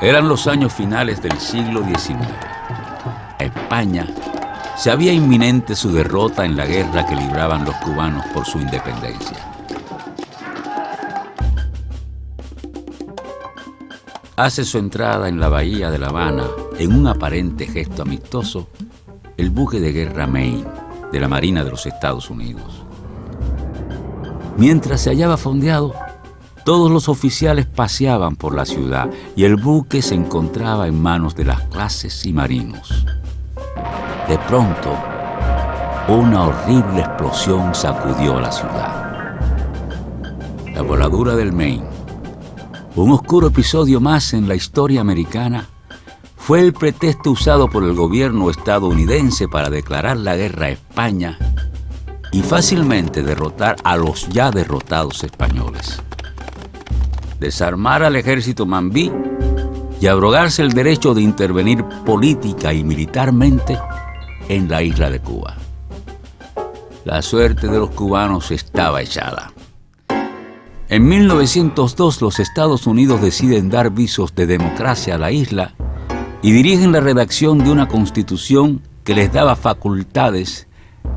Eran los años finales del siglo XIX. A España se había inminente su derrota en la guerra que libraban los cubanos por su independencia. Hace su entrada en la bahía de La Habana, en un aparente gesto amistoso, el buque de guerra Maine, de la Marina de los Estados Unidos. Mientras se hallaba fondeado, todos los oficiales paseaban por la ciudad y el buque se encontraba en manos de las clases y marinos. De pronto, una horrible explosión sacudió a la ciudad. La voladura del Maine, un oscuro episodio más en la historia americana, fue el pretexto usado por el gobierno estadounidense para declarar la guerra a España y fácilmente derrotar a los ya derrotados españoles. Desarmar al ejército mambí y abrogarse el derecho de intervenir política y militarmente en la isla de Cuba. La suerte de los cubanos estaba echada. En 1902 los Estados Unidos deciden dar visos de democracia a la isla y dirigen la redacción de una constitución que les daba facultades,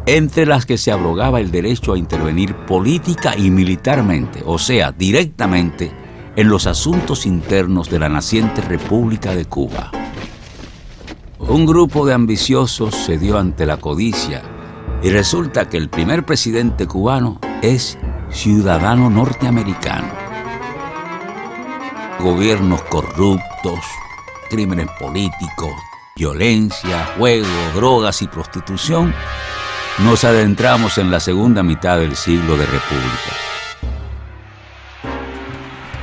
entre las que se abrogaba el derecho a intervenir política y militarmente, o sea, directamente, en los asuntos internos de la naciente República de Cuba. Un grupo de ambiciosos cedió ante la codicia y resulta que el primer presidente cubano es ciudadano norteamericano. Gobiernos corruptos, crímenes políticos, violencia, juego, drogas y prostitución. Nos adentramos en la segunda mitad del siglo de República.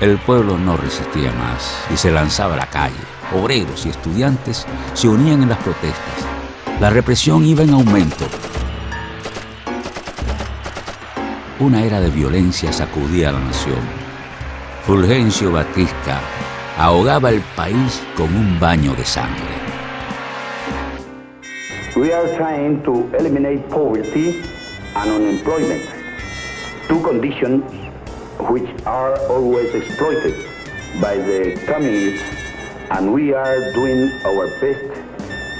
El pueblo no resistía más y se lanzaba a la calle. Obreros y estudiantes se unían en las protestas. La represión iba en aumento. Una era de violencia sacudía a la nación. Fulgencio Batista ahogaba el país con un baño de sangre. We are trying to eliminate poverty and unemployment, two conditions which are always exploited by the communists, and we are doing our best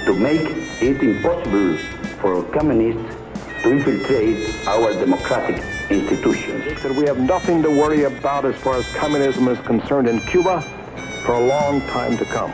to make it impossible for communists to infiltrate our democratic institutions. We have nothing to worry about as far as communism is concerned in Cuba for a long time to come.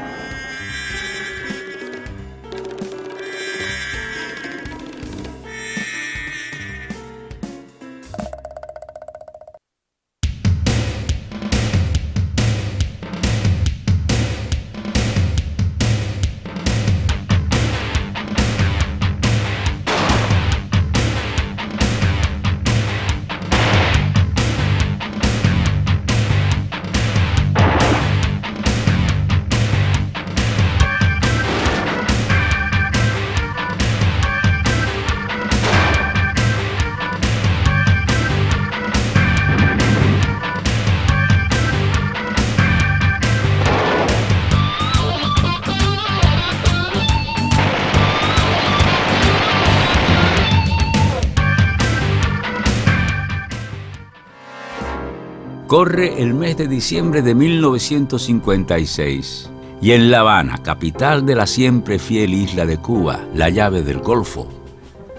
Corre el mes de diciembre de 1956 y en La Habana, capital de la siempre fiel isla de Cuba, la llave del Golfo,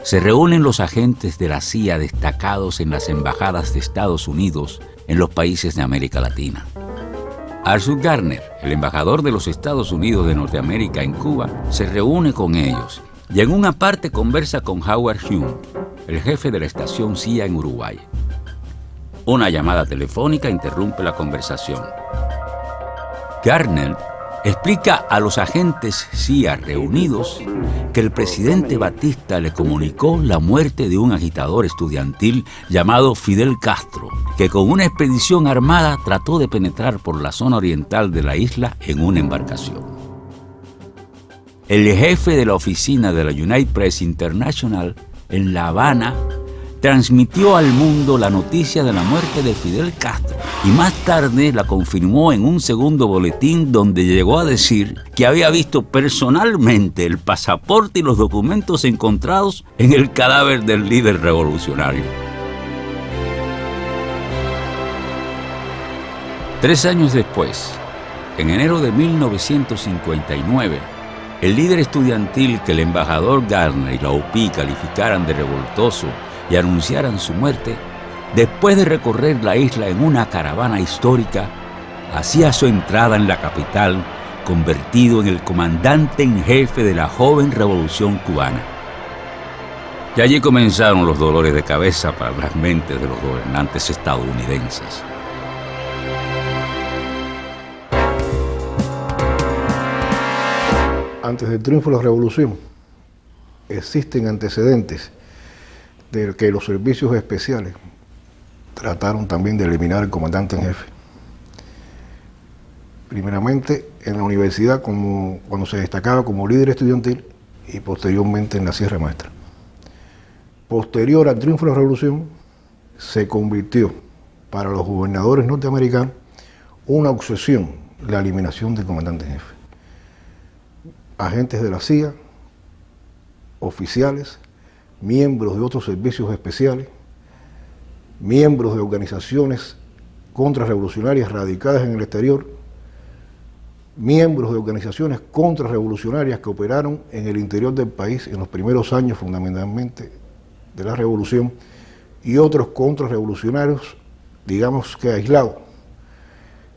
se reúnen los agentes de la CIA destacados en las embajadas de Estados Unidos en los países de América Latina. Arthur Garner, el embajador de los Estados Unidos de Norteamérica en Cuba, se reúne con ellos y en una parte conversa con Howard Hume, el jefe de la estación CIA en Uruguay. Una llamada telefónica interrumpe la conversación. Garner explica a los agentes CIA reunidos que el presidente Batista le comunicó la muerte de un agitador estudiantil llamado Fidel Castro, que con una expedición armada trató de penetrar por la zona oriental de la isla en una embarcación. El jefe de la oficina de la United Press International en La Habana transmitió al mundo la noticia de la muerte de Fidel Castro y más tarde la confirmó en un segundo boletín donde llegó a decir que había visto personalmente el pasaporte y los documentos encontrados en el cadáver del líder revolucionario. 3 años después, En enero de 1959, el líder estudiantil que el embajador Garner y la UPI calificaran de revoltoso y anunciaran su muerte, después de recorrer la isla en una caravana histórica, hacía su entrada en la capital, convertido en el comandante en jefe de la joven revolución cubana. Y allí comenzaron los dolores de cabeza para las mentes de los gobernantes estadounidenses. Antes del triunfo de la revolución, existen antecedentes de que los servicios especiales trataron también de eliminar al comandante en jefe. Primeramente en la universidad, cuando se destacaba como líder estudiantil, y posteriormente en la Sierra Maestra. Posterior al triunfo de la revolución, se convirtió para los gobernadores norteamericanos una obsesión la eliminación del comandante en jefe. Agentes de la CIA, oficiales, miembros de otros servicios especiales, miembros de organizaciones contrarrevolucionarias radicadas en el exterior, miembros de organizaciones contrarrevolucionarias que operaron en el interior del país en los primeros años fundamentalmente de la revolución, y otros contrarrevolucionarios, digamos que aislados,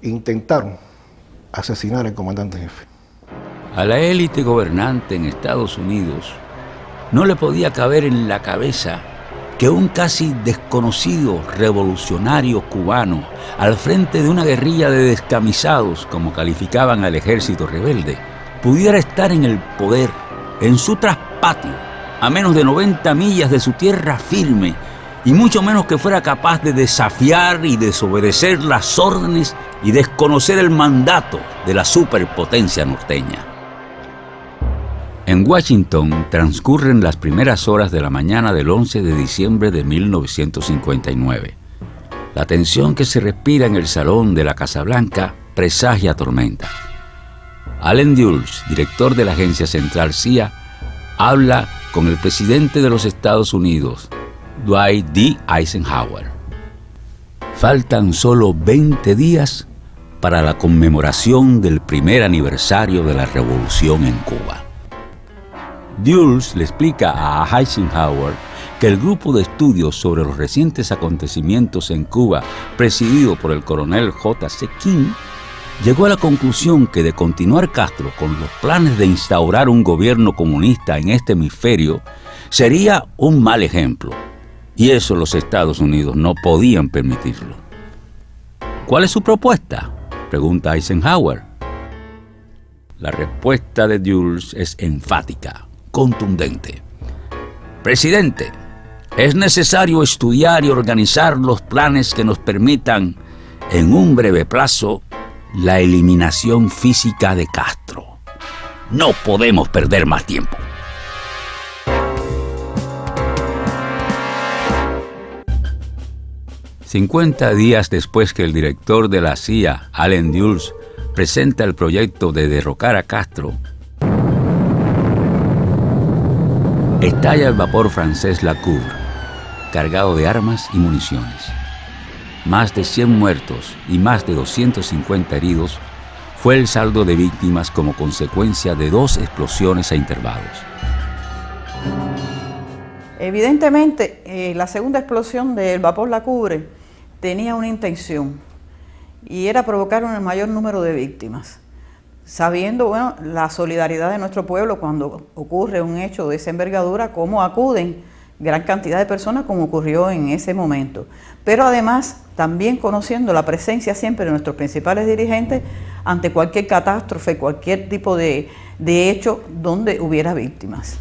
intentaron asesinar al comandante en jefe. A la élite gobernante en Estados Unidos no le podía caber en la cabeza que un casi desconocido revolucionario cubano al frente de una guerrilla de descamisados, como calificaban al ejército rebelde, pudiera estar en el poder, en su traspatio, a menos de 90 millas de su tierra firme, y mucho menos que fuera capaz de desafiar y desobedecer las órdenes y desconocer el mandato de la superpotencia norteña. En Washington transcurren las primeras horas de la mañana del 11 de diciembre de 1959. La tensión que se respira en el salón de la Casa Blanca presagia tormenta. Allen Dulles, director de la agencia central CIA, habla con el presidente de los Estados Unidos, Dwight D. Eisenhower. Faltan solo 20 días para la conmemoración del primer aniversario de la revolución en Cuba. Dulles le explica a Eisenhower que el grupo de estudios sobre los recientes acontecimientos en Cuba, presidido por el coronel J.C. King, llegó a la conclusión que de continuar Castro con los planes de instaurar un gobierno comunista en este hemisferio sería un mal ejemplo, y eso los Estados Unidos no podían permitirlo. ¿Cuál es su propuesta?, pregunta Eisenhower. La respuesta de Dulles es enfática, contundente. Presidente, es necesario estudiar y organizar los planes que nos permitan, en un breve plazo, la eliminación física de Castro. No podemos perder más tiempo. $50 días después que el director de la CIA, Allen Dulles, presenta el proyecto de derrocar a Castro, estalla el vapor francés La Cour, cargado de armas y municiones. Más de 100 muertos y más de 250 heridos fue el saldo de víctimas como consecuencia de 2 explosiones a intervalos. Evidentemente, la segunda explosión del vapor La Cour tenía una intención, y era provocar un mayor número de víctimas, sabiendo la solidaridad de nuestro pueblo cuando ocurre un hecho de esa envergadura, cómo acuden gran cantidad de personas como ocurrió en ese momento. Pero además, también conociendo la presencia siempre de nuestros principales dirigentes ante cualquier catástrofe, cualquier tipo de hecho donde hubiera víctimas.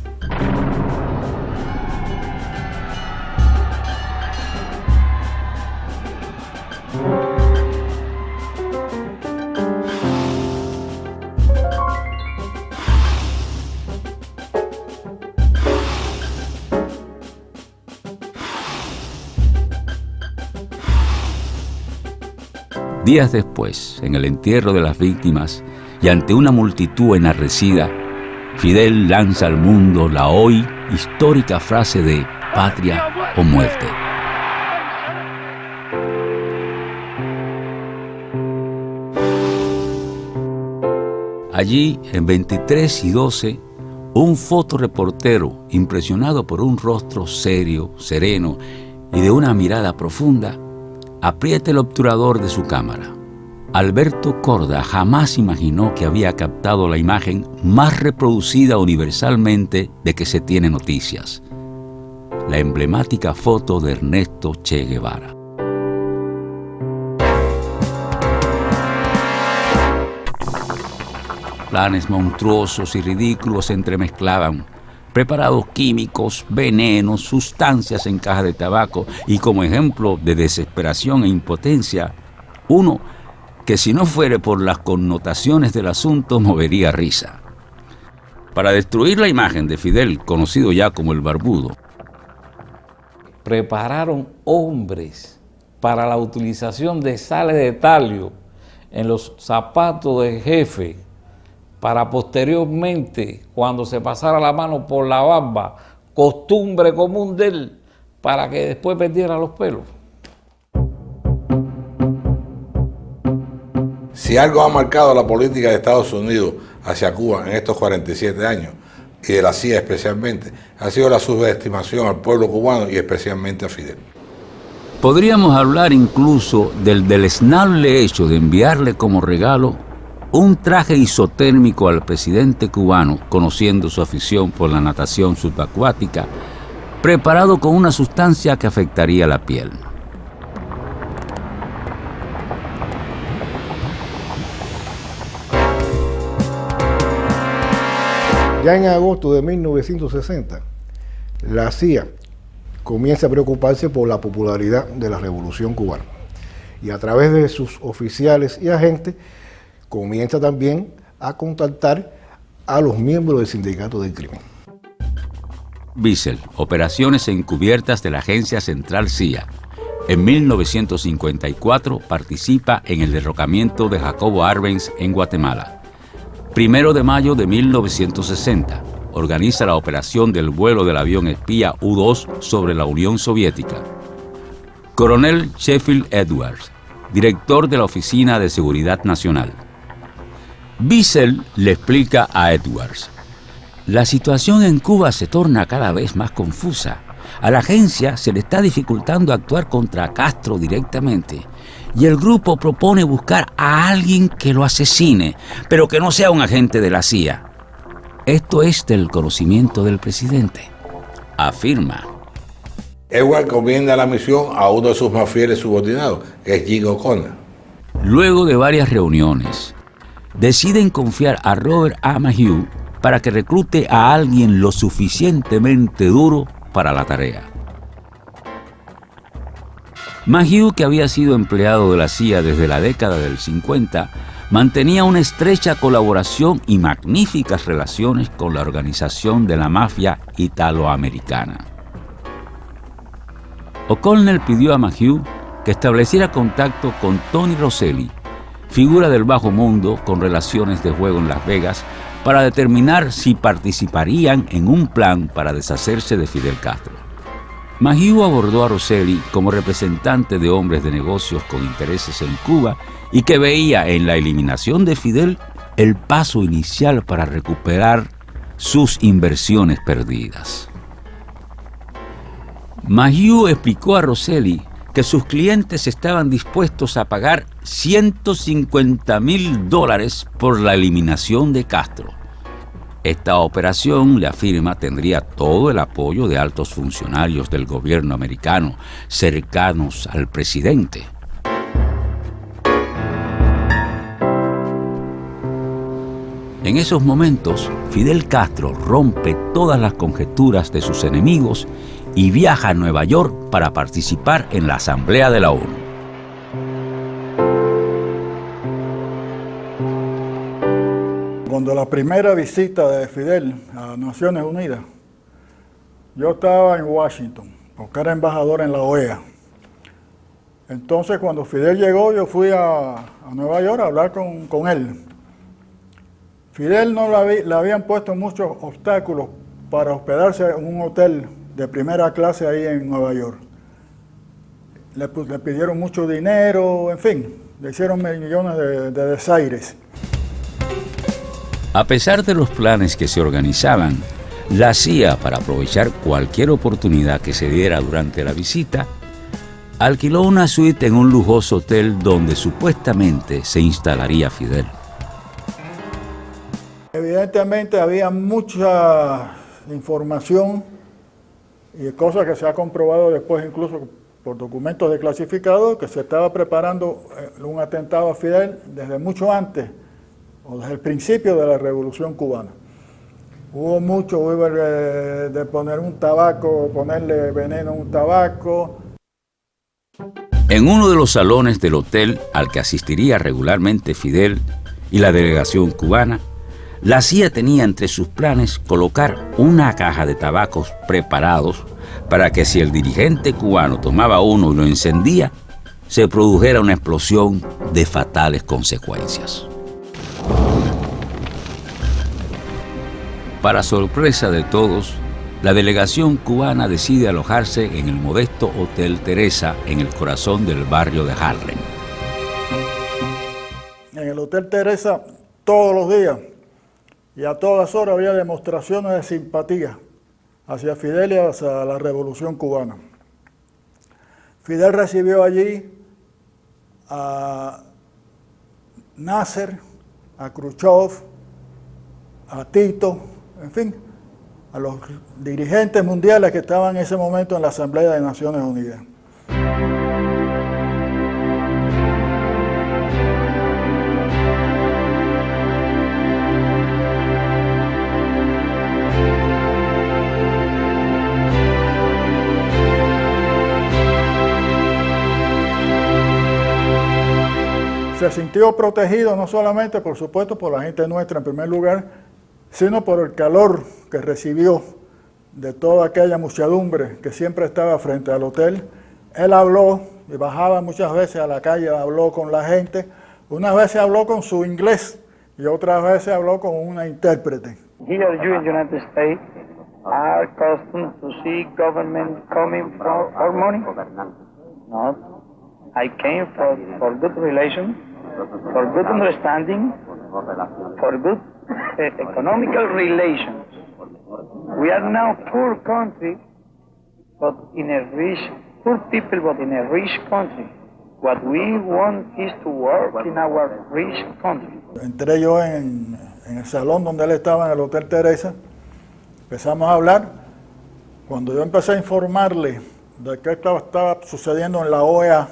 Días después, en el entierro de las víctimas y ante una multitud enardecida, Fidel lanza al mundo la hoy histórica frase de patria o muerte. Allí, en 23:12, un fotoreportero, impresionado por un rostro serio, sereno y de una mirada profunda, aprieta el obturador de su cámara. Alberto Korda jamás imaginó que había captado la imagen más reproducida universalmente de que se tiene noticias: la emblemática foto de Ernesto Che Guevara. Planes monstruosos y ridículos se entremezclaban. Preparados químicos, venenos, sustancias en cajas de tabaco y, como ejemplo de desesperación e impotencia, uno que, si no fuere por las connotaciones del asunto, movería risa. Para destruir la imagen de Fidel, conocido ya como el Barbudo, prepararon hombres para la utilización de sales de talio en los zapatos del jefe, para posteriormente, cuando se pasara la mano por la barba, costumbre común de él, para que después perdiera los pelos. Si algo ha marcado la política de Estados Unidos hacia Cuba en estos 47 años, y de la CIA especialmente, ha sido la subestimación al pueblo cubano y especialmente a Fidel. podríamos hablar incluso del deleznable hecho de enviarle como regalo un traje isotérmico al presidente cubano, conociendo su afición por la natación subacuática, preparado con una sustancia que afectaría la piel. Ya en agosto de 1960, la CIA comienza a preocuparse por la popularidad de la Revolución Cubana y a través de sus oficiales y agentes comienza también a contactar a los miembros del Sindicato del Crimen. Bissell, operaciones encubiertas de la Agencia Central CIA. En 1954 participa en el derrocamiento de Jacobo Arbenz en Guatemala. 1 de mayo de 1960, organiza la operación del vuelo del avión espía U-2 sobre la Unión Soviética. Coronel Sheffield Edwards, director de la Oficina de Seguridad Nacional. Bissell le explica a Edwards: la situación en Cuba se torna cada vez más confusa. A la agencia se le está dificultando actuar contra Castro directamente y el grupo propone buscar a alguien que lo asesine, pero que no sea un agente de la CIA. Esto es del conocimiento del presidente, afirma. Edward encomienda la misión a uno de sus más fieles subordinados, que es Jim O'Connor. Luego de varias reuniones, deciden confiar a Robert A. Maheu para que reclute a alguien lo suficientemente duro para la tarea. Maheu, que había sido empleado de la CIA desde la década del 50, mantenía una estrecha colaboración y magníficas relaciones con la organización de la mafia italoamericana. O'Connell pidió a Maheu que estableciera contacto con Tony Rosselli, figura del bajo mundo con relaciones de juego en Las Vegas, para determinar si participarían en un plan para deshacerse de Fidel Castro. Maheu abordó a Rosselli como representante de hombres de negocios con intereses en Cuba y que veía en la eliminación de Fidel el paso inicial para recuperar sus inversiones perdidas. Maheu explicó a Rosselli que sus clientes estaban dispuestos a pagar $150,000 por la eliminación de Castro. Esta operación, le afirma, tendría todo el apoyo de altos funcionarios del gobierno americano cercanos al presidente. En esos momentos, Fidel Castro rompe todas las conjeturas de sus enemigos y viaja a Nueva York para participar en la Asamblea de la ONU. Cuando la primera visita de Fidel a Naciones Unidas, yo estaba en Washington, porque era embajador en la OEA. Entonces, cuando Fidel llegó, yo fui a Nueva York a hablar con él. Fidel le habían puesto muchos obstáculos para hospedarse en un hotel de primera clase ahí en Nueva York. Le pidieron mucho dinero, en fin, le hicieron millones de desaires. A pesar de los planes que se organizaban, la CIA, para aprovechar cualquier oportunidad que se diera durante la visita, alquiló una suite en un lujoso hotel donde supuestamente se instalaría Fidel. Evidentemente había mucha información y cosas que se ha comprobado después incluso por documentos desclasificados que se estaba preparando un atentado a Fidel desde mucho antes o desde el principio de la Revolución Cubana. Hubo mucho de poner un tabaco, ponerle veneno a un tabaco. En uno de los salones del hotel al que asistiría regularmente Fidel y la delegación cubana, la CIA tenía entre sus planes colocar una caja de tabacos preparados para que si el dirigente cubano tomaba uno y lo encendía, se produjera una explosión de fatales consecuencias. Para sorpresa de todos, la delegación cubana decide alojarse en el modesto Hotel Teresa en el corazón del barrio de Harlem. En el Hotel Teresa, todos los días y a todas horas había demostraciones de simpatía hacia Fidel y hacia la Revolución Cubana. Fidel recibió allí a Nasser, a Khrushchev, a Tito, en fin, a los dirigentes mundiales que estaban en ese momento en la Asamblea de Naciones Unidas. Se sintió protegido no solamente, por supuesto, por la gente nuestra en primer lugar, sino por el calor que recibió de toda aquella muchedumbre que siempre estaba frente al hotel. Él habló y bajaba muchas veces a la calle, habló con la gente. Unas veces habló con su inglés y otras veces habló con una intérprete. Here you in the United States are accustomed to see government coming for money? No. I came for good relations, for good understanding, for good economical relations. We are now poor country, but in a rich, poor people, but in a rich country. What we want is to work in our rich country. Entré yo en el salón donde él estaba, en el Hotel Teresa. Empezamos a hablar. Cuando yo empecé a informarle de qué estaba sucediendo en la OEA,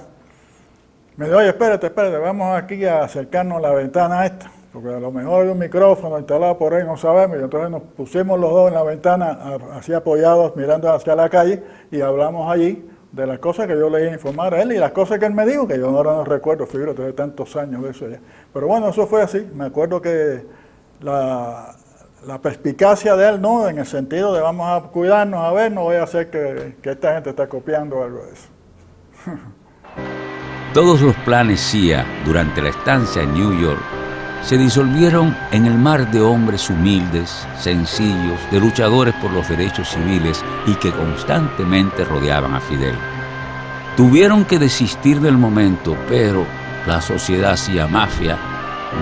me dijo, oye, espérate, vamos aquí a acercarnos a la ventana esta, porque a lo mejor hay un micrófono instalado por ahí, no sabemos, y entonces nos pusimos los dos en la ventana, así apoyados, mirando hacia la calle, y hablamos allí de las cosas que yo le iba a informar a él, y las cosas que él me dijo, que yo ahora no recuerdo, fíjate, de tantos años de eso ya. Pero bueno, eso fue así, me acuerdo que la perspicacia de él, ¿no? En el sentido de vamos a cuidarnos, a ver, no voy a hacer que esta gente está copiando algo de eso. Todos los planes CIA durante la estancia en New York se disolvieron en el mar de hombres humildes, sencillos, de luchadores por los derechos civiles y que constantemente rodeaban a Fidel. Tuvieron que desistir del momento, pero la sociedad CIA Mafia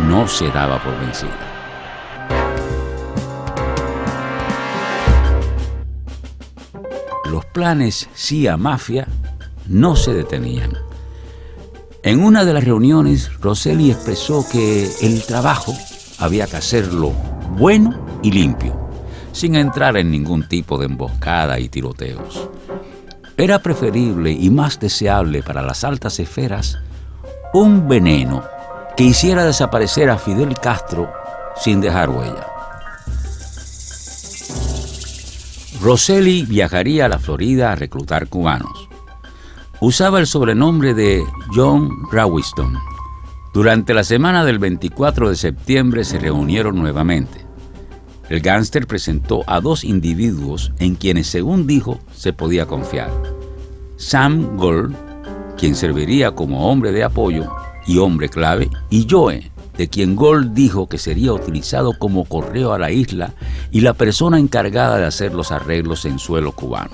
no se daba por vencida. Los planes CIA Mafia no se detenían. En una de las reuniones, Rosselli expresó que el trabajo había que hacerlo bueno y limpio, sin entrar en ningún tipo de emboscada y tiroteos. Era preferible y más deseable para las altas esferas un veneno que hiciera desaparecer a Fidel Castro sin dejar huella. Rosselli viajaría a la Florida a reclutar cubanos. Usaba el sobrenombre de John Rawiston. Durante la semana del 24 de septiembre se reunieron nuevamente. El gángster presentó a dos individuos en quienes, según dijo, se podía confiar. Sam Gold, quien serviría como hombre de apoyo y hombre clave, y Joe, de quien Gold dijo que sería utilizado como correo a la isla y la persona encargada de hacer los arreglos en suelo cubano.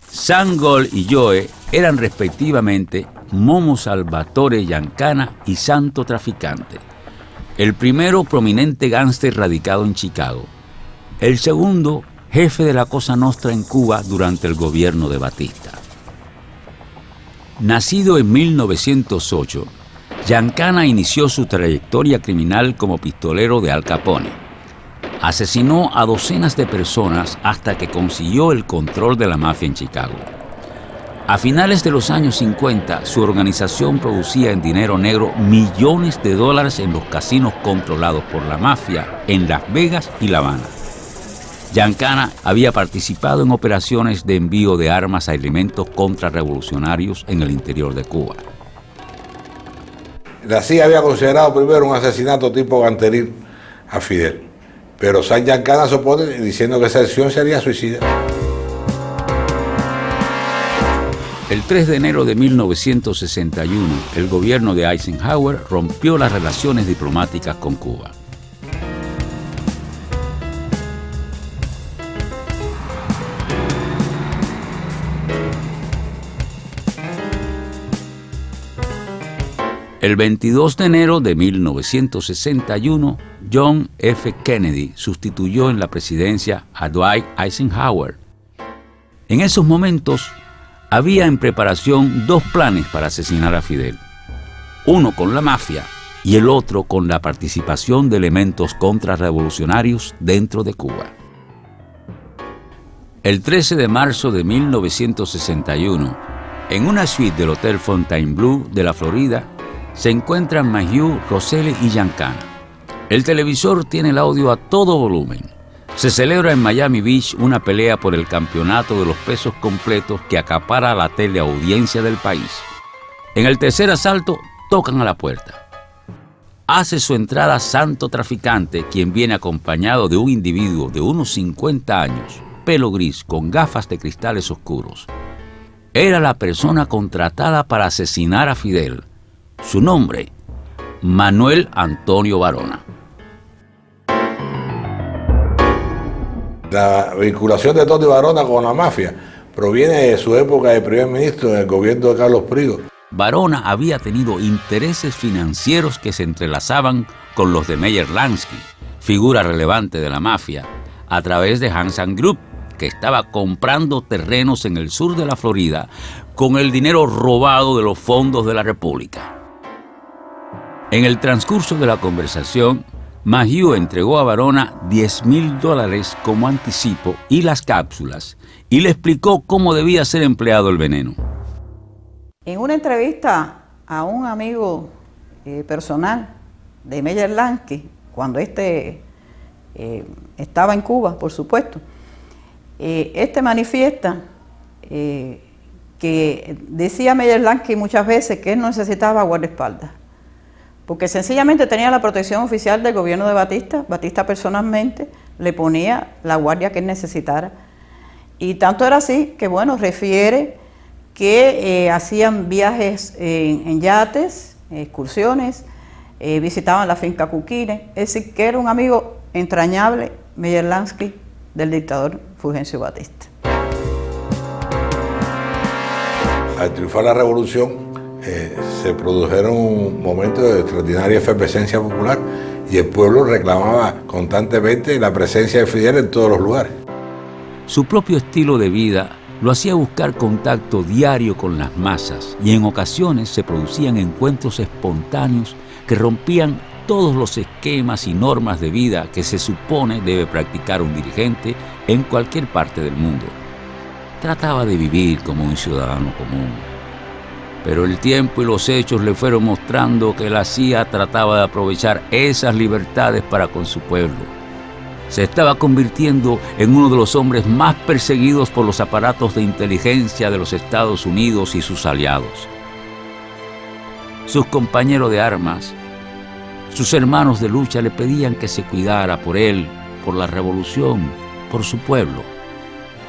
Sam Gold y Joe eran respectivamente Momo Salvatore Giancana y Santo Traficante. El primero, prominente gángster radicado en Chicago. El segundo, jefe de la Cosa Nostra en Cuba durante el gobierno de Batista. Nacido en 1908, Giancana inició su trayectoria criminal como pistolero de Al Capone. Asesinó a docenas de personas hasta que consiguió el control de la mafia en Chicago. A finales de los años 50, su organización producía en dinero negro millones de dólares en los casinos controlados por la mafia en Las Vegas y La Habana. Giancana había participado en operaciones de envío de armas a elementos contrarrevolucionarios en el interior de Cuba. La CIA había considerado primero un asesinato tipo Ganterín a Fidel, pero San Giancana se opone diciendo que esa acción sería suicida. El 3 de enero de 1961, el gobierno de Eisenhower rompió las relaciones diplomáticas con Cuba. El 22 de enero de 1961, John F. Kennedy sustituyó en la presidencia a Dwight Eisenhower. En esos momentos, había en preparación dos planes para asesinar a Fidel. Uno con la mafia y el otro con la participación de elementos contrarrevolucionarios dentro de Cuba. El 13 de marzo de 1961, en una suite del Hotel Fontainebleau de la Florida, se encuentran Mayhew, Rosselli y Giancana. El televisor tiene el audio a todo volumen. Se celebra en Miami Beach una pelea por el campeonato de los pesos completos que acapara la teleaudiencia del país. En el tercer asalto, tocan a la puerta. Hace su entrada Santo Traficante, quien viene acompañado de un individuo de unos 50 años, pelo gris, con gafas de cristales oscuros. Era la persona contratada para asesinar a Fidel. Su nombre, Manuel Antonio Varona. La vinculación de Tony Varona con la mafia proviene de su época de primer ministro en el gobierno de Carlos Prigo. Varona había tenido intereses financieros que se entrelazaban con los de Meyer Lansky, figura relevante de la mafia, a través de Hansan Group, que estaba comprando terrenos en el sur de la Florida con el dinero robado de los fondos de la República. En el transcurso de la conversación, Mayhew entregó a Varona $10,000 como anticipo y las cápsulas, y le explicó cómo debía ser empleado el veneno. En una entrevista a un amigo personal de Meyer Lansky, cuando estaba en Cuba, por supuesto, manifiesta que decía Meyer Lansky muchas veces que él no necesitaba guardaespaldas, porque sencillamente tenía la protección oficial del gobierno de Batista. Batista personalmente le ponía la guardia que él necesitara. Y tanto era así que, bueno, refiere que hacían viajes en yates, excursiones, visitaban la finca Cuquine. Es decir, que era un amigo entrañable, Meyer Lansky, del dictador Fulgencio Batista. Al triunfar la revolución, se produjeron momentos de extraordinaria efervescencia popular y el pueblo reclamaba constantemente la presencia de Fidel en todos los lugares. Su propio estilo de vida lo hacía buscar contacto diario con las masas y en ocasiones se producían encuentros espontáneos que rompían todos los esquemas y normas de vida que se supone debe practicar un dirigente en cualquier parte del mundo. Trataba de vivir como un ciudadano común. Pero el tiempo y los hechos le fueron mostrando que la CIA trataba de aprovechar esas libertades para con su pueblo. Se estaba convirtiendo en uno de los hombres más perseguidos por los aparatos de inteligencia de los Estados Unidos y sus aliados. Sus compañeros de armas, sus hermanos de lucha le pedían que se cuidara por él, por la revolución, por su pueblo.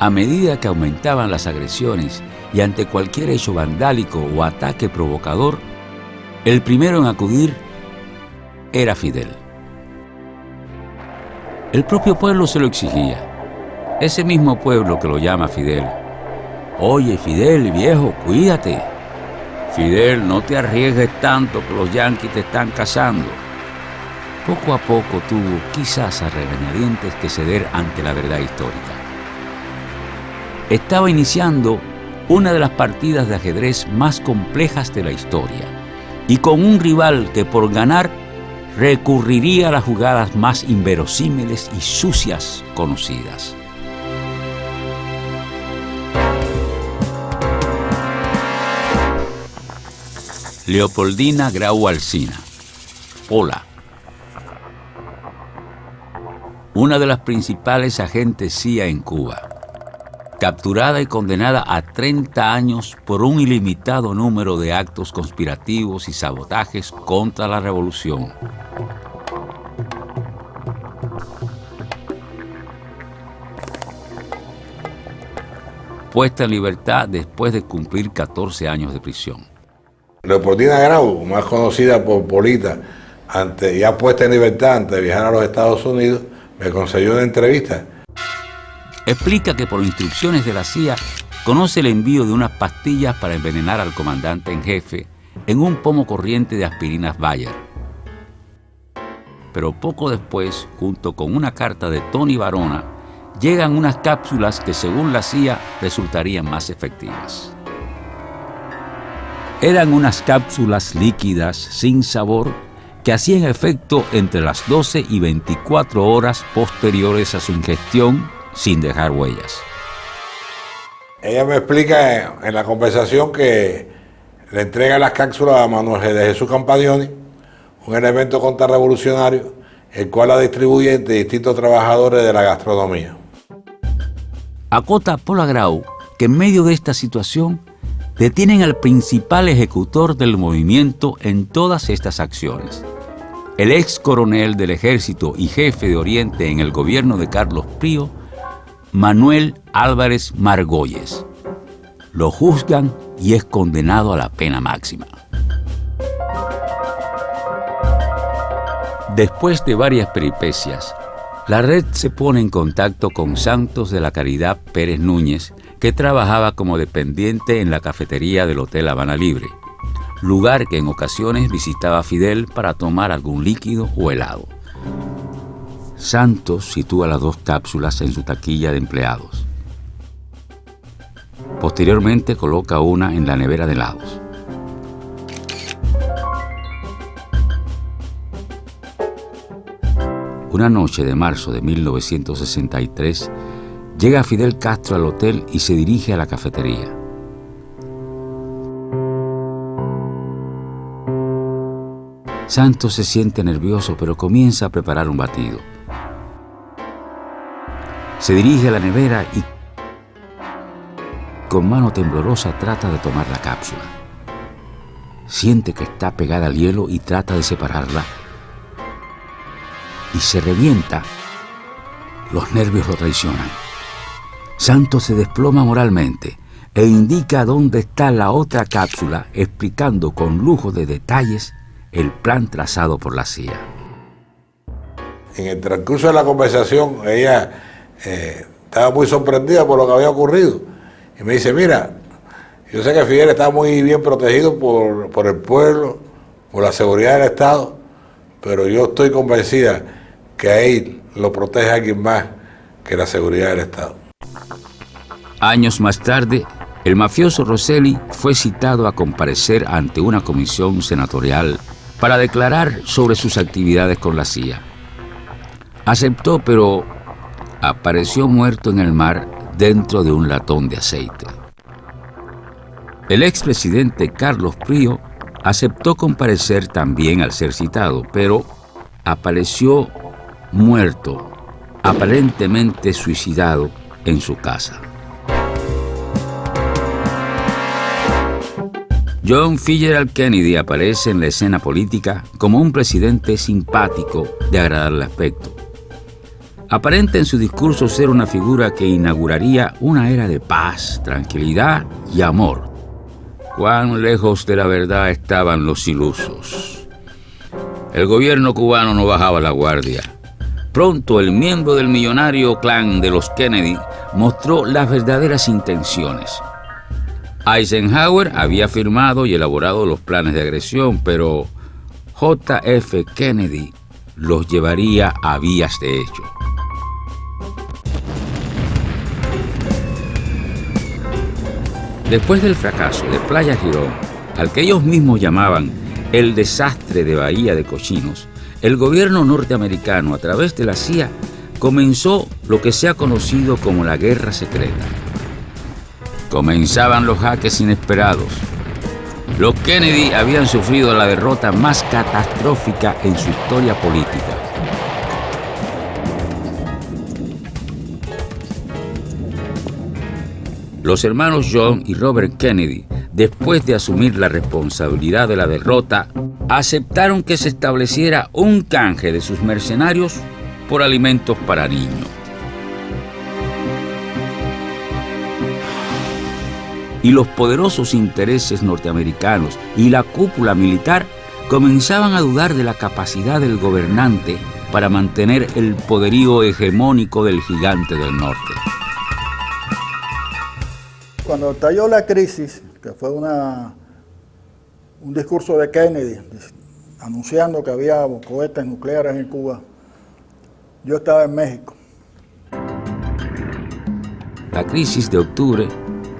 A medida que aumentaban las agresiones y ante cualquier hecho vandálico o ataque provocador, el primero en acudir era Fidel. El propio pueblo se lo exigía. Ese mismo pueblo que lo llama Fidel. Oye, Fidel, viejo, cuídate. Fidel, no te arriesgues tanto que los yanquis te están cazando. Poco a poco tuvo, quizás a regañadientes, que ceder ante la verdad histórica. Estaba iniciando una de las partidas de ajedrez más complejas de la historia, y con un rival que por ganar recurriría a las jugadas más inverosímiles y sucias conocidas. Leopoldina Grau Alsina, Pola, una de las principales agentes CIA en Cuba, capturada y condenada a 30 años por un ilimitado número de actos conspirativos y sabotajes contra la revolución. Puesta en libertad después de cumplir 14 años de prisión. Leopoldina Grau, más conocida por Polita, ya puesta en libertad antes de viajar a los Estados Unidos, me concedió una entrevista. Explica que por instrucciones de la CIA conoce el envío de unas pastillas para envenenar al comandante en jefe en un pomo corriente de aspirinas Bayer. Pero poco después, junto con una carta de Tony Barona, llegan unas cápsulas que según la CIA resultarían más efectivas. Eran unas cápsulas líquidas sin sabor que hacían efecto entre las 12 y 24 horas posteriores a su ingestión sin dejar huellas. Ella me explica en la conversación que le entrega las cápsulas a Manuel de Jesús Campagnoni, un elemento contrarrevolucionario, el cual la distribuye entre distintos trabajadores de la gastronomía. Acota Pola Grau que en medio de esta situación detienen al principal ejecutor del movimiento en todas estas acciones, el ex coronel del ejército y jefe de Oriente en el gobierno de Carlos Prío, Manuel Álvarez Margolles. Lo juzgan y es condenado a la pena máxima. Después de varias peripecias, la red se pone en contacto con Santos de la Caridad Pérez Núñez, que trabajaba como dependiente en la cafetería del Hotel Habana Libre, lugar que en ocasiones visitaba Fidel para tomar algún líquido o helado. Santos sitúa las 2 cápsulas en su taquilla de empleados. Posteriormente coloca una en la nevera de helados. Una noche de marzo de 1963, llega Fidel Castro al hotel y se dirige a la cafetería. Santos se siente nervioso, pero comienza a preparar un batido. Se dirige a la nevera y con mano temblorosa trata de tomar la cápsula. Siente que está pegada al hielo y trata de separarla y se revienta. Los nervios lo traicionan. Santos se desploma moralmente e indica dónde está la otra cápsula, explicando con lujo de detalles el plan trazado por la CIA. En el transcurso de la conversación, ella estaba muy sorprendida por lo que había ocurrido. Y me dice, mira, yo sé que Fidel está muy bien protegido por el pueblo, por la seguridad del Estado, pero yo estoy convencida que a él lo protege alguien más que la seguridad del Estado. Años más tarde, el mafioso Rosselli fue citado a comparecer ante una comisión senatorial para declarar sobre sus actividades con la CIA. Aceptó, pero apareció muerto en el mar dentro de un latón de aceite. El expresidente Carlos Prío aceptó comparecer también al ser citado, pero apareció muerto, aparentemente suicidado, en su casa. John Fitzgerald Kennedy aparece en la escena política como un presidente simpático de agradable aspecto. Aparenta en su discurso ser una figura que inauguraría una era de paz, tranquilidad y amor. Cuán lejos de la verdad estaban los ilusos. El gobierno cubano no bajaba la guardia. Pronto el miembro del millonario clan de los Kennedy mostró las verdaderas intenciones. Eisenhower había firmado y elaborado los planes de agresión, pero J.F. Kennedy los llevaría a vías de hecho. Después del fracaso de Playa Girón, al que ellos mismos llamaban el desastre de Bahía de Cochinos, el gobierno norteamericano, a través de la CIA, comenzó lo que se ha conocido como la Guerra Secreta. Comenzaban los jaques inesperados. Los Kennedy habían sufrido la derrota más catastrófica en su historia política. Los hermanos John y Robert Kennedy, después de asumir la responsabilidad de la derrota, aceptaron que se estableciera un canje de sus mercenarios por alimentos para niños. Y los poderosos intereses norteamericanos y la cúpula militar comenzaban a dudar de la capacidad del gobernante para mantener el poderío hegemónico del gigante del norte. Cuando estalló la crisis, que fue un discurso de Kennedy anunciando que había cohetes nucleares en Cuba, yo estaba en México. La crisis de octubre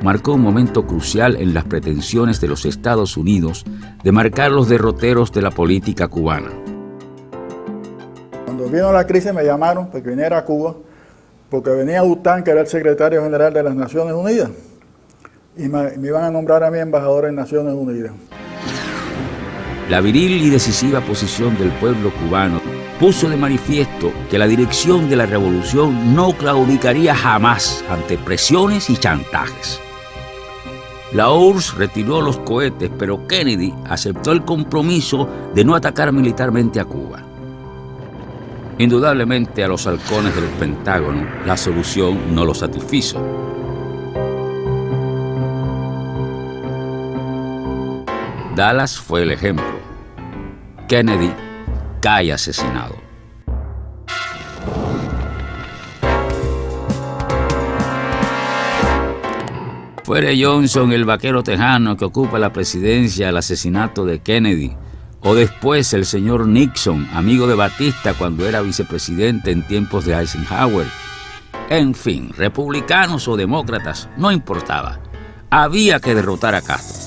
marcó un momento crucial en las pretensiones de los Estados Unidos de marcar los derroteros de la política cubana. Cuando vino la crisis me llamaron para que viniera a Cuba, porque venía Bután, que era el secretario general de las Naciones Unidas, y me iban a nombrar a mí embajador en Naciones Unidas. La viril y decisiva posición del pueblo cubano puso de manifiesto que la dirección de la revolución no claudicaría jamás ante presiones y chantajes. La URSS retiró los cohetes, pero Kennedy aceptó el compromiso de no atacar militarmente a Cuba. Indudablemente a los halcones del Pentágono la solución no los satisfizo. Dallas fue el ejemplo. Kennedy cae asesinado. Fuere Johnson el vaquero tejano que ocupa la presidencia al asesinato de Kennedy, o después el señor Nixon, amigo de Batista cuando era vicepresidente en tiempos de Eisenhower. En fin, republicanos o demócratas, no importaba. Había que derrotar a Castro.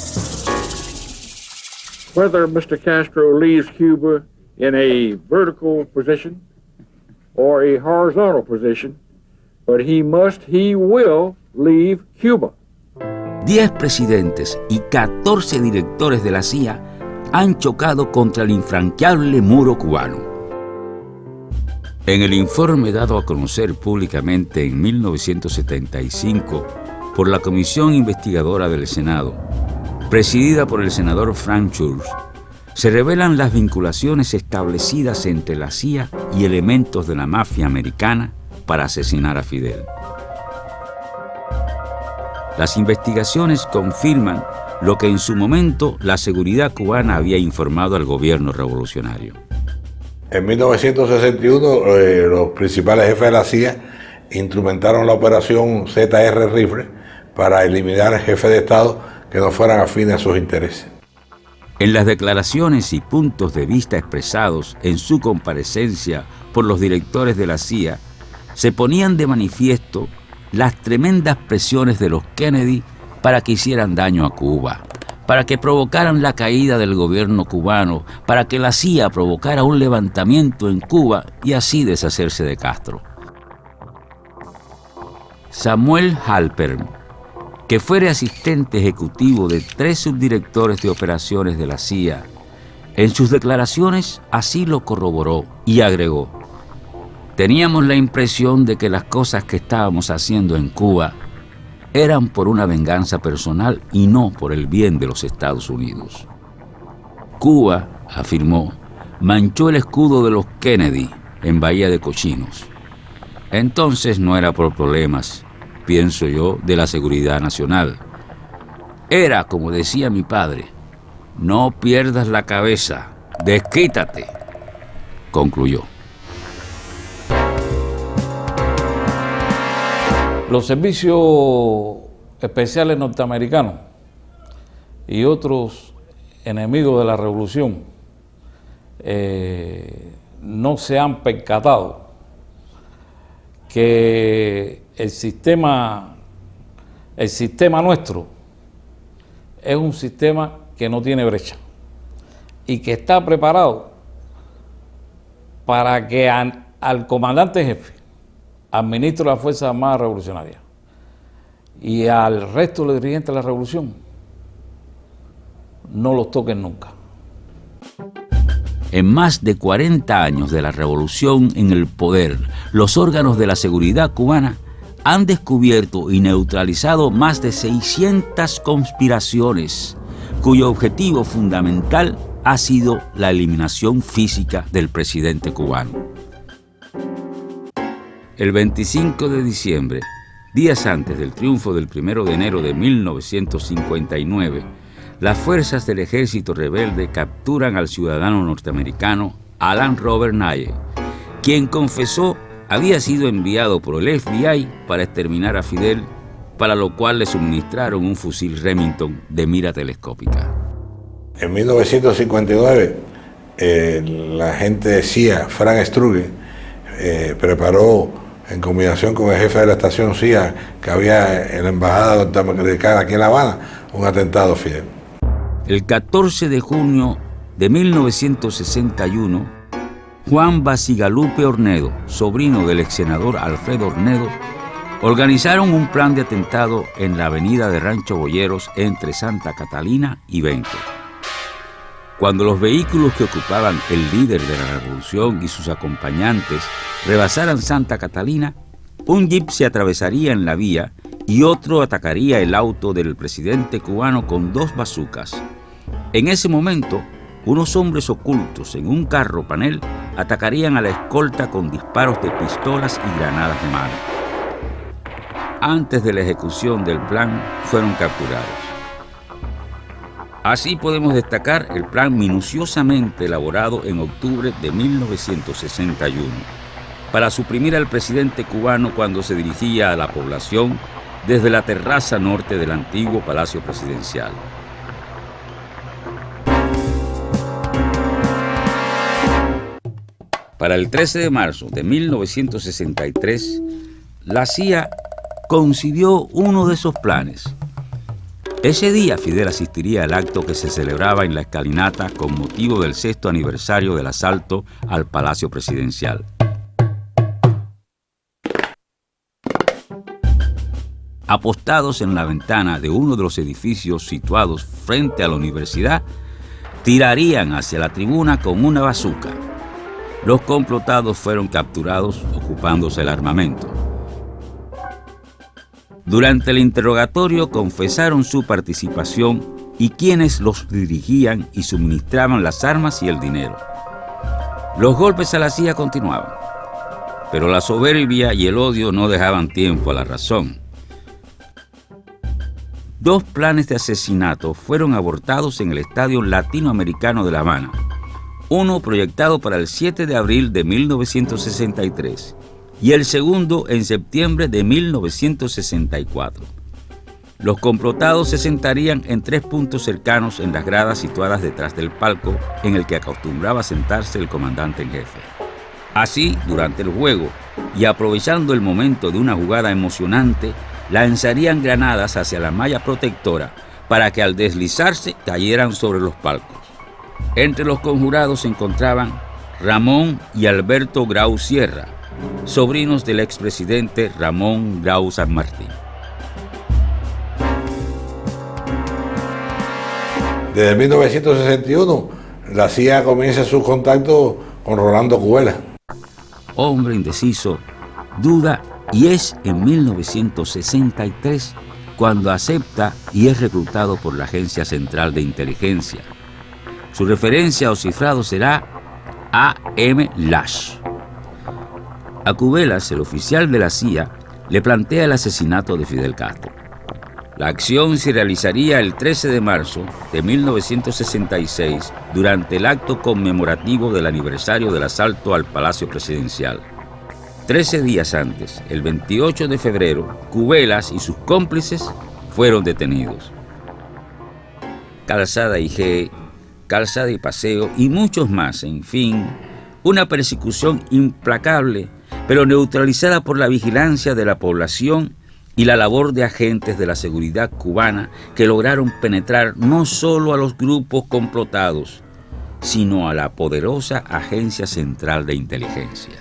Whether Mr. Castro leaves Cuba in a vertical position or a horizontal position, but he will leave Cuba. 10 presidentes y 14 directores de la CIA han chocado contra el infranqueable muro cubano. En el informe dado a conocer públicamente en 1975 por la Comisión Investigadora del Senado, presidida por el senador Frank Church, se revelan las vinculaciones establecidas entre la CIA y elementos de la mafia americana para asesinar a Fidel. Las investigaciones confirman lo que en su momento la seguridad cubana había informado al gobierno revolucionario. En 1961, los principales jefes de la CIA instrumentaron la operación ZR Rifle para eliminar jefes de Estado que no fueran afines a sus intereses. En las declaraciones y puntos de vista expresados en su comparecencia por los directores de la CIA, se ponían de manifiesto las tremendas presiones de los Kennedy para que hicieran daño a Cuba, para que provocaran la caída del gobierno cubano, para que la CIA provocara un levantamiento en Cuba y así deshacerse de Castro. Samuel Halpern, que fuera asistente ejecutivo de 3 subdirectores de operaciones de la CIA, en sus declaraciones así lo corroboró y agregó: teníamos la impresión de que las cosas que estábamos haciendo en Cuba eran por una venganza personal y no por el bien de los Estados Unidos. Cuba, afirmó, manchó el escudo de los Kennedy en Bahía de Cochinos. Entonces no era por problemas, pienso yo, de la seguridad nacional. Era, como decía mi padre, no pierdas la cabeza, desquítate, concluyó. Los servicios especiales norteamericanos y otros enemigos de la revolución no se han percatado que el sistema nuestro es un sistema que no tiene brecha y que está preparado para que al comandante jefe, al ministro de las Fuerzas Armadas Revolucionarias y al resto de los dirigentes de la revolución no los toquen nunca. En más de 40 años de la revolución en el poder, los órganos de la seguridad cubana han descubierto y neutralizado más de 600 conspiraciones, cuyo objetivo fundamental ha sido la eliminación física del presidente cubano. El 25 de diciembre, días antes del triunfo del 1 de enero de 1959, las fuerzas del ejército rebelde capturan al ciudadano norteamericano Alan Robert Nye, quien confesó había sido enviado por el FBI para exterminar a Fidel, para lo cual le suministraron un fusil Remington de mira telescópica. En 1959, la agente CIA, Frank Struge, preparó, en combinación con el jefe de la estación CIA que había en la embajada norteamericana aquí en La Habana, un atentado a Fidel. El 14 de junio de 1961, Juan Bacigalupe Ornedo, sobrino del ex senador Alfredo Ornedo, organizaron un plan de atentado en la avenida de Rancho Boyeros entre Santa Catalina y Benque. Cuando los vehículos que ocupaban el líder de la revolución y sus acompañantes rebasaran Santa Catalina, un jeep se atravesaría en la vía y otro atacaría el auto del presidente cubano con 2 bazucas. En ese momento, unos hombres ocultos en un carro panel atacarían a la escolta con disparos de pistolas y granadas de mano. Antes de la ejecución del plan, fueron capturados. Así podemos destacar el plan minuciosamente elaborado en octubre de 1961 para suprimir al presidente cubano cuando se dirigía a la población desde la terraza norte del antiguo Palacio Presidencial. Para el 13 de marzo de 1963, la CIA concibió uno de esos planes. Ese día Fidel asistiría al acto que se celebraba en la escalinata con motivo del 6º aniversario del asalto al Palacio Presidencial. Apostados en la ventana de uno de los edificios situados frente a la universidad, tirarían hacia la tribuna con una bazuca. Los complotados fueron capturados ocupándose el armamento. Durante el interrogatorio confesaron su participación y quienes los dirigían y suministraban las armas y el dinero. Los golpes a la CIA continuaban, pero la soberbia y el odio no dejaban tiempo a la razón. 2 planes de asesinato fueron abortados en el Estadio Latinoamericano de La Habana, uno proyectado para el 7 de abril de 1963 y el segundo en septiembre de 1964. Los complotados se sentarían en 3 puntos cercanos en las gradas situadas detrás del palco en el que acostumbraba sentarse el comandante en jefe. Así, durante el juego, y aprovechando el momento de una jugada emocionante, lanzarían granadas hacia la malla protectora para que al deslizarse cayeran sobre los palcos. Entre los conjurados se encontraban Ramón y Alberto Grau Sierra, sobrinos del expresidente Ramón Grau San Martín. Desde 1961, la CIA comienza sus contactos con Rolando Cubela. Hombre indeciso, duda, y es en 1963 cuando acepta y es reclutado por la Agencia Central de Inteligencia. Su referencia o cifrado será A.M. Lash. A Cubelas, el oficial de la CIA, le plantea el asesinato de Fidel Castro. La acción se realizaría el 13 de marzo de 1966 durante el acto conmemorativo del aniversario del asalto al Palacio Presidencial. 13 días antes, el 28 de febrero, Cubelas y sus cómplices fueron detenidos. Calzada y G, Calzada y Paseo y muchos más, en fin, una persecución implacable, pero neutralizada por la vigilancia de la población y la labor de agentes de la seguridad cubana que lograron penetrar no solo a los grupos complotados, sino a la poderosa Agencia Central de Inteligencia.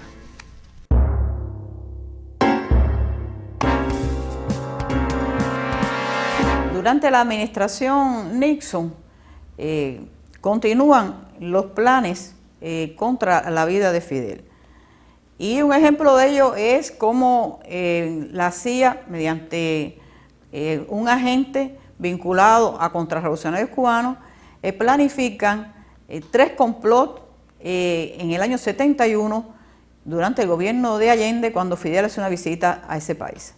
Durante la administración Nixon continúan los planes contra la vida de Fidel. Y un ejemplo de ello es cómo la CIA, mediante un agente vinculado a contrarrevolucionarios cubanos, planifican 3 complots en el año 71 durante el gobierno de Allende, cuando Fidel hace una visita a ese país.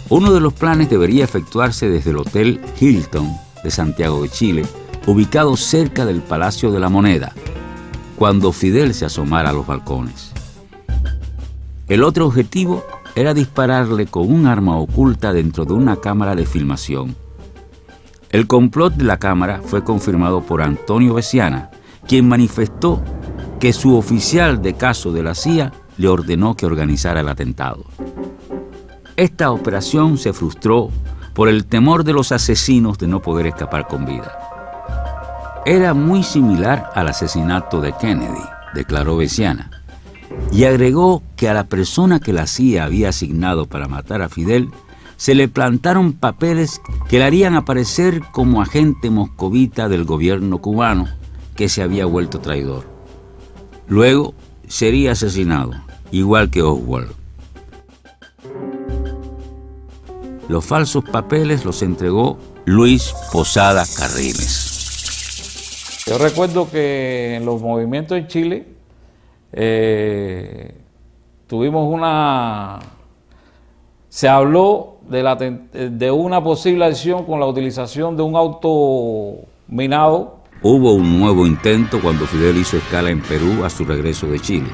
Uno de los planes debería efectuarse desde el Hotel Hilton de Santiago de Chile, ubicado cerca del Palacio de la Moneda, cuando Fidel se asomara a los balcones. El otro objetivo era dispararle con un arma oculta dentro de una cámara de filmación. El complot de la cámara fue confirmado por Antonio Veciana, quien manifestó que su oficial de caso de la CIA le ordenó que organizara el atentado. Esta operación se frustró por el temor de los asesinos de no poder escapar con vida. Era muy similar al asesinato de Kennedy, declaró Veciana, y agregó que a la persona que la CIA había asignado para matar a Fidel se le plantaron papeles que le harían aparecer como agente moscovita del gobierno cubano que se había vuelto traidor. Luego sería asesinado, igual que Oswald. Los falsos papeles los entregó Luis Posada Carriles. Yo recuerdo que en los movimientos en Chile tuvimos se habló de una posible acción con la utilización de un auto minado. Hubo un nuevo intento cuando Fidel hizo escala en Perú a su regreso de Chile.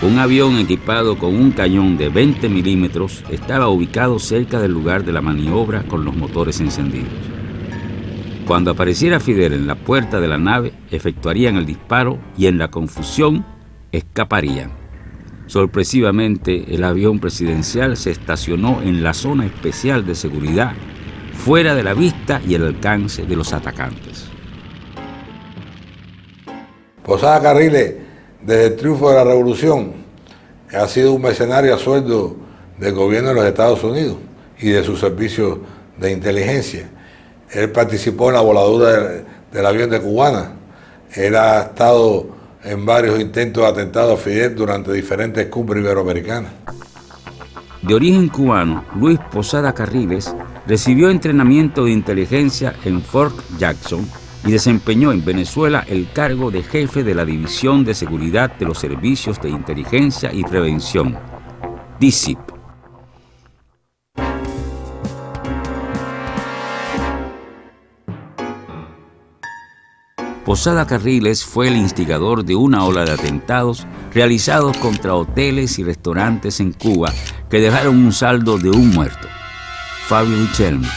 Un avión equipado con un cañón de 20 milímetros estaba ubicado cerca del lugar de la maniobra con los motores encendidos. Cuando apareciera Fidel en la puerta de la nave, efectuarían el disparo y en la confusión escaparían. Sorpresivamente, el avión presidencial se estacionó en la zona especial de seguridad, fuera de la vista y el alcance de los atacantes. Posada Carriles, desde el triunfo de la revolución, ha sido un mercenario a sueldo del gobierno de los Estados Unidos y de sus servicios de inteligencia. Él participó en la voladura del avión de Cubana. Él ha estado en varios intentos de atentado a Fidel durante diferentes cumbres iberoamericanas. De origen cubano, Luis Posada Carriles recibió entrenamiento de inteligencia en Fort Jackson y desempeñó en Venezuela el cargo de jefe de la División de Seguridad de los Servicios de Inteligencia y Prevención, DISIP. Posada Carriles fue el instigador de una ola de atentados realizados contra hoteles y restaurantes en Cuba que dejaron un saldo de un muerto, Fabio Lucelmi,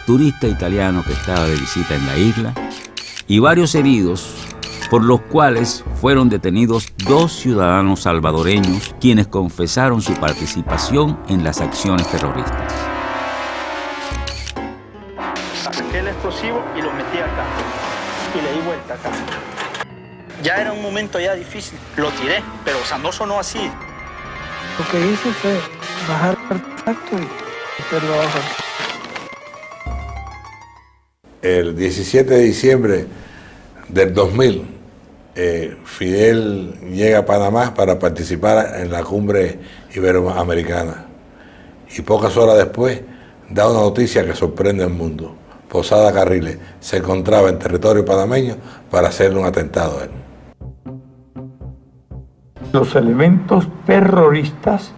turista italiano que estaba de visita en la isla, y varios heridos, por los cuales fueron detenidos 2 ciudadanos salvadoreños quienes confesaron su participación en las acciones terroristas. Saqué el explosivo y lo metí acá y le di vuelta acá. Ya era un momento ya difícil, lo tiré, pero o sea, no sonó así. Lo que hice fue bajar el tacto y meterlo abajo. El 17 de diciembre del 2000, Fidel llega a Panamá para participar en la cumbre iberoamericana. Y pocas horas después da una noticia que sorprende al mundo. Posada Carriles se encontraba en territorio panameño para hacerle un atentado a él. Los elementos terroristas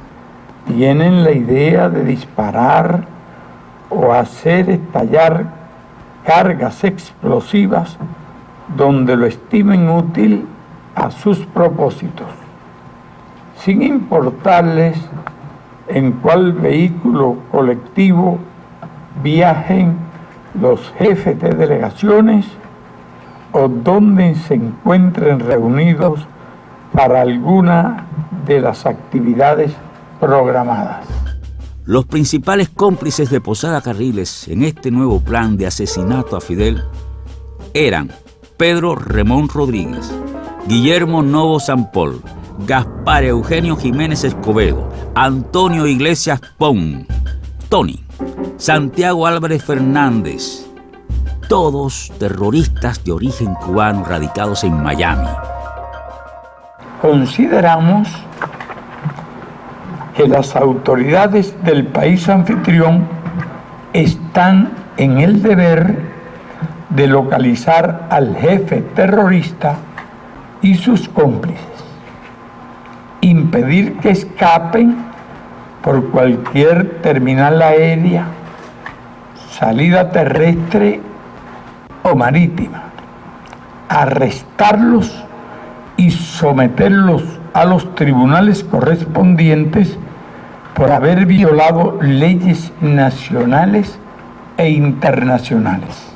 tienen la idea de disparar o hacer estallar cargas explosivas donde lo estimen útil a sus propósitos, sin importarles en cuál vehículo colectivo viajen los jefes de delegaciones o donde se encuentren reunidos para alguna de las actividades programadas. Los principales cómplices de Posada Carriles en este nuevo plan de asesinato a Fidel eran Pedro Remón Rodríguez, Guillermo Novo Sampol, Gaspar Eugenio Jiménez Escobedo, Antonio Iglesias Pon, Tony, Santiago Álvarez Fernández, todos terroristas de origen cubano radicados en Miami. Consideramos que las autoridades del país anfitrión están en el deber de localizar al jefe terrorista y sus cómplices, impedir que escapen por cualquier terminal aérea, salida terrestre o marítima, arrestarlos y someterlos a los tribunales correspondientes por haber violado leyes nacionales e internacionales.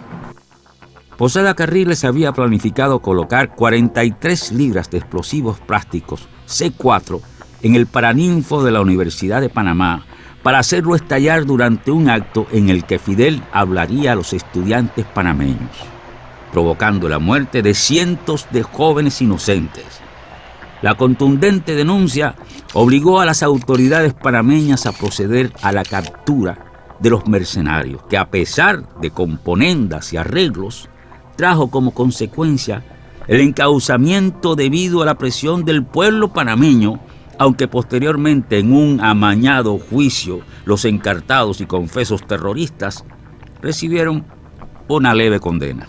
Posada Carriles había planificado colocar 43 libras de explosivos plásticos C4 en el Paraninfo de la Universidad de Panamá para hacerlo estallar durante un acto en el que Fidel hablaría a los estudiantes panameños, provocando la muerte de cientos de jóvenes inocentes. La contundente denuncia obligó a las autoridades panameñas a proceder a la captura de los mercenarios, que a pesar de componendas y arreglos, trajo como consecuencia el encauzamiento debido a la presión del pueblo panameño, aunque posteriormente en un amañado juicio los encartados y confesos terroristas recibieron una leve condena.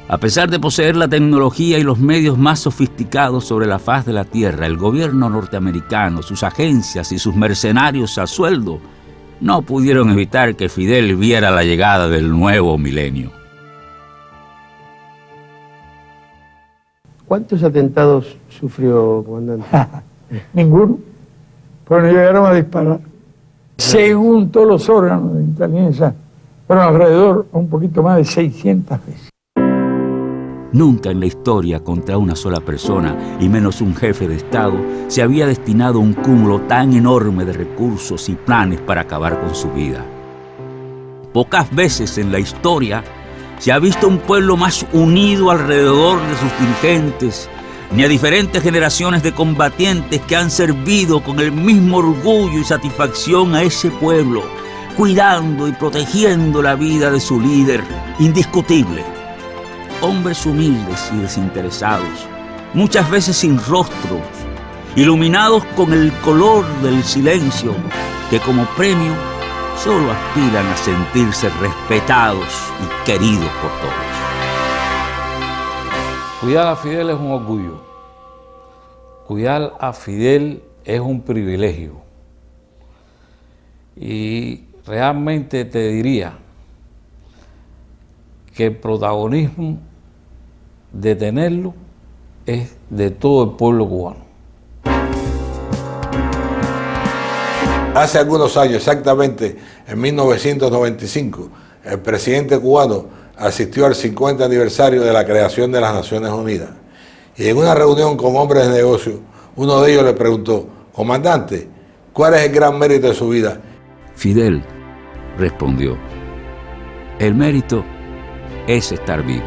A pesar de poseer la tecnología y los medios más sofisticados sobre la faz de la Tierra, el gobierno norteamericano, sus agencias y sus mercenarios a sueldo no pudieron evitar que Fidel viera la llegada del nuevo milenio. ¿Cuántos atentados sufrió, comandante? Ninguno, pero no llegaron a disparar. Según todos los órganos de inteligencia, fueron alrededor un poquito más de 600 veces. Nunca en la historia contra una sola persona, y menos un jefe de Estado, se había destinado un cúmulo tan enorme de recursos y planes para acabar con su vida. Pocas veces en la historia se ha visto un pueblo más unido alrededor de sus dirigentes, ni a diferentes generaciones de combatientes que han servido con el mismo orgullo y satisfacción a ese pueblo, cuidando y protegiendo la vida de su líder indiscutible. Hombres humildes y desinteresados, muchas veces sin rostros, iluminados con el color del silencio, que como premio solo aspiran a sentirse respetados y queridos por todos. Cuidar a Fidel es un orgullo. Cuidar a Fidel es un privilegio. Y realmente te diría que el protagonismo de tenerlo es de todo el pueblo cubano. Hace algunos años, exactamente en 1995, el presidente cubano asistió al 50 aniversario de la creación de las Naciones Unidas. Y en una reunión con hombres de negocio, uno de ellos le preguntó: comandante, ¿cuál es el gran mérito de su vida? Fidel respondió: el mérito es estar vivo.